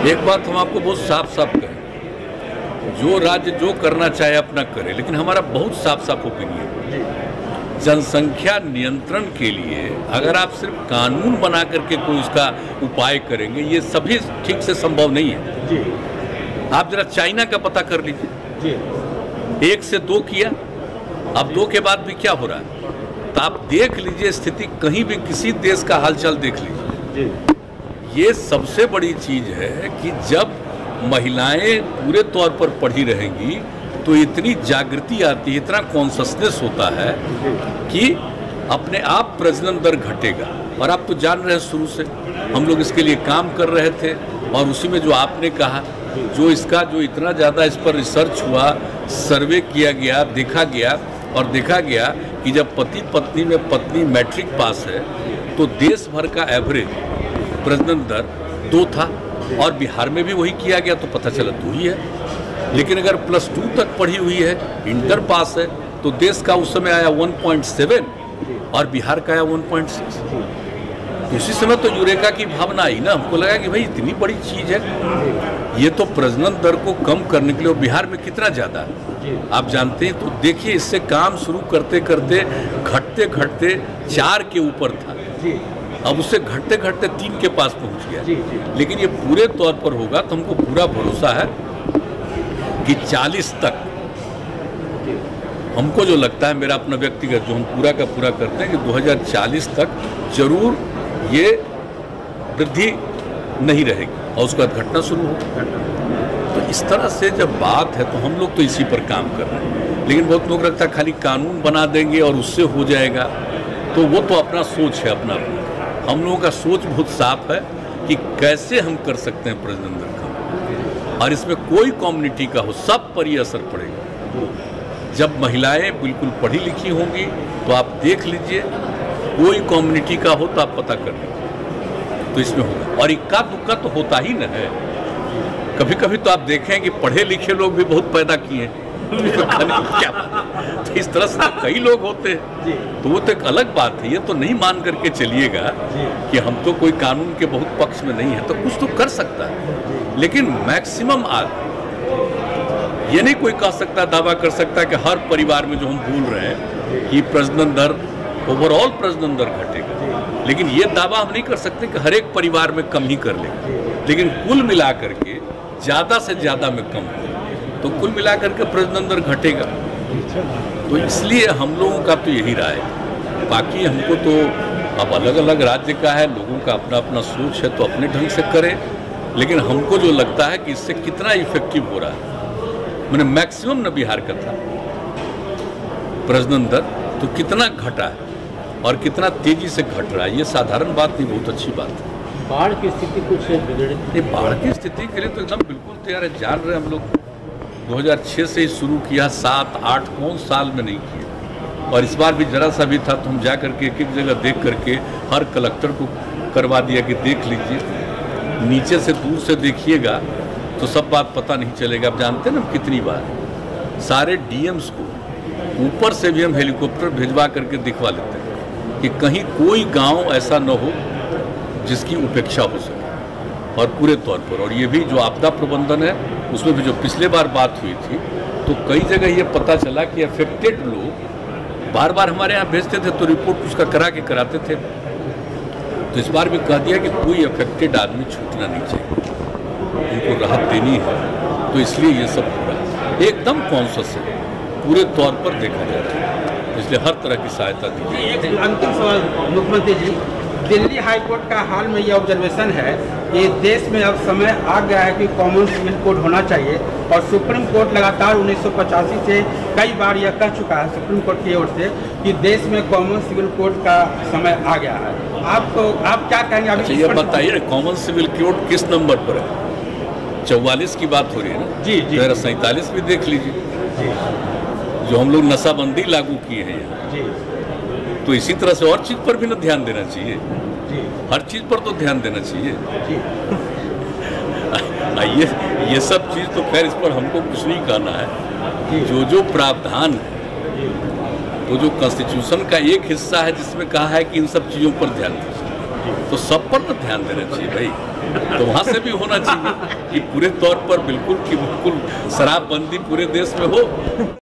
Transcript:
एक बात हम आपको बहुत साफ साफ कहें, जो राज्य जो करना चाहे अपना करे, लेकिन हमारा बहुत साफ साफ ओपिनियन, जनसंख्या नियंत्रण के लिए अगर आप सिर्फ कानून बना करके कोई उसका उपाय करेंगे, ये सभी ठीक से संभव नहीं है। आप जरा चाइना का पता कर लीजिए, 1 से 2 किया, अब 2 के बाद भी क्या हो रहा है, तो आप देख लीजिए स्थिति, कहीं भी किसी देश का हालचाल देख लीजिए। ये सबसे बड़ी चीज है कि जब महिलाएं पूरे तौर पर पढ़ी रहेंगी तो इतनी जागृति आती है, इतना कॉन्शसनेस होता है कि अपने आप प्रजनन दर घटेगा। और आप तो जान रहे हैं, शुरू से हम लोग इसके लिए काम कर रहे थे, और उसी में जो आपने कहा, जो इसका जो इतना ज़्यादा इस पर रिसर्च हुआ, सर्वे किया गया, देखा गया, और देखा गया कि जब पति पत्नी में पत्नी मैट्रिक पास है तो देश भर का एवरेज प्रजनन दर 2 था, और बिहार में भी वही किया गया, तो पता चला 2 ही है। लेकिन अगर +2 तक पढ़ी हुई है, इंटर पास है, तो देश का उस समय आया 1.7 और बिहार का आया 1.6। उसी समय तो यूरेका की भावना आई ना, हमको लगा कि भाई इतनी बड़ी चीज़ है, ये तो प्रजनन दर को कम करने के लिए, और बिहार में कितना ज़्यादा आप जानते हैं। तो देखिए, इससे काम शुरू करते करते घटते घटते 4 के ऊपर था, अब उससे घटते घटते 3 के पास पहुंच गया। लेकिन ये पूरे तौर पर होगा तो हमको पूरा भरोसा है कि 40 तक, हमको जो लगता है, मेरा अपना व्यक्तिगत जो हम पूरा का पूरा करते हैं कि 2040 तक जरूर ये वृद्धि नहीं रहेगी और उसके बाद घटना शुरू होगी। तो इस तरह से जब बात है तो हम लोग तो इसी पर काम कर रहे हैं। लेकिन बहुत लोग रखता है खाली कानून बना देंगे और उससे हो जाएगा, तो वो तो अपना सोच है अपना। हम लोगों का सोच बहुत साफ है कि कैसे हम कर सकते हैं प्रजनन दर कम, और इसमें कोई कम्युनिटी का हो, सब पर ये असर पड़ेगा। जब महिलाएं बिल्कुल पढ़ी लिखी होंगी तो आप देख लीजिए, कोई कम्युनिटी का हो तो आप पता कर लीजिए, तो इसमें होगा। और इक्का दुक्का तो होता ही न है, कभी कभी तो आप देखें कि पढ़े लिखे लोग भी बहुत पैदा किए हैं, क्या तो इस तरह से तो कई लोग होते हैं, तो वो तो एक अलग बात है। ये तो नहीं मान करके चलिएगा कि हम तो कोई कानून के बहुत पक्ष में नहीं है, तो कुछ तो कर सकता है, लेकिन मैक्सिमम आज ये नहीं कोई कह सकता, दावा कर सकता कि हर परिवार में जो हम बोल रहे हैं कि प्रजनन दर, ओवरऑल प्रजनन दर घटेगा, लेकिन ये दावा हम नहीं कर सकते कि हर एक परिवार में कम ही कर लेगा। लेकिन कुल मिला करके ज़्यादा से ज़्यादा में कम हो, तो कुल मिलाकर के प्रजनन दर घटेगा। तो इसलिए हम लोगों का तो यही राय है। बाकी हमको तो अब अलग अलग राज्य का है, लोगों का अपना अपना सोच है, तो अपने ढंग से करें। लेकिन हमको जो लगता है कि इससे कितना इफेक्टिव हो रहा है, मैंने मैक्सिमम न बिहार का था प्रजनन दर, तो कितना घटा है और कितना तेजी से घट रहा है, ये साधारण बात नहीं, बहुत अच्छी बात है। बाढ़ की स्थिति कुछ बिगड़ी? बाढ़ की स्थिति के लिए तो एकदम बिल्कुल तैयार है। जान रहे हम लोग 2006 से ही शुरू किया, 7-8 कौन साल में नहीं किया, और इस बार भी जरा सा भी था तो हम जा करके एक एक जगह देख करके हर कलेक्टर को करवा दिया कि देख लीजिए, नीचे से दूर से देखिएगा तो सब बात पता नहीं चलेगा। आप जानते हैं ना कितनी बार सारे डीएम्स को ऊपर से भी हम हेलीकॉप्टर भिजवा करके दिखवा लेते हैं कि कहीं कोई गाँव ऐसा न हो जिसकी उपेक्षा हो सके, और पूरे तौर पर। और ये भी जो आपदा प्रबंधन है, उसमें भी जो पिछले बार बात हुई थी, तो कई जगह ये पता चला कि अफेक्टेड लोग बार बार हमारे यहाँ भेजते थे तो रिपोर्ट उसका करा के कराते थे। तो इस बार भी कह दिया कि कोई अफेक्टेड आदमी छूटना नहीं चाहिए, उनको राहत देनी है। तो इसलिए ये सब हो रहा है, एकदम कॉन्शियस है, पूरे तौर पर देखा जा रहा है, इसलिए हर तरह की सहायता दी। एक अंतिम सवाल मुख्यमंत्री जी, दिल्ली हाई कोर्ट का हाल में ये ऑब्जर्वेशन है कि देश में अब समय आ गया है कि कॉमन सिविल कोड होना चाहिए, और सुप्रीम कोर्ट लगातार 1985 से कई बार यह कह चुका है सुप्रीम कोर्ट की ओर से कि देश में कॉमन सिविल कोड का समय आ गया है। आप क्या कहेंगे? अच्छा, ये बताइए ना, कॉमन सिविल कोड किस नंबर पर है? 44 की बात हो रही है ना? जी। 47 भी देख लीजिए जी, जो हम लोग नशाबंदी लागू किए हैं यहाँ जी, तो इसी तरह से और चीज़ पर भी ना ध्यान देना चाहिए जी, हर चीज़ पर तो ध्यान देना चाहिए जी। ये सब चीज़ तो खैर इस पर हमको कुछ नहीं कहना है। जो प्रावधान है, तो जो कॉन्स्टिट्यूशन का एक हिस्सा है जिसमें कहा है कि इन सब चीज़ों पर ध्यान दीजिए, तो सब पर ना ध्यान देना चाहिए भाई। तो वहाँ से भी होना चाहिए कि पूरे तौर पर बिल्कुल शराबबंदी पूरे देश में हो।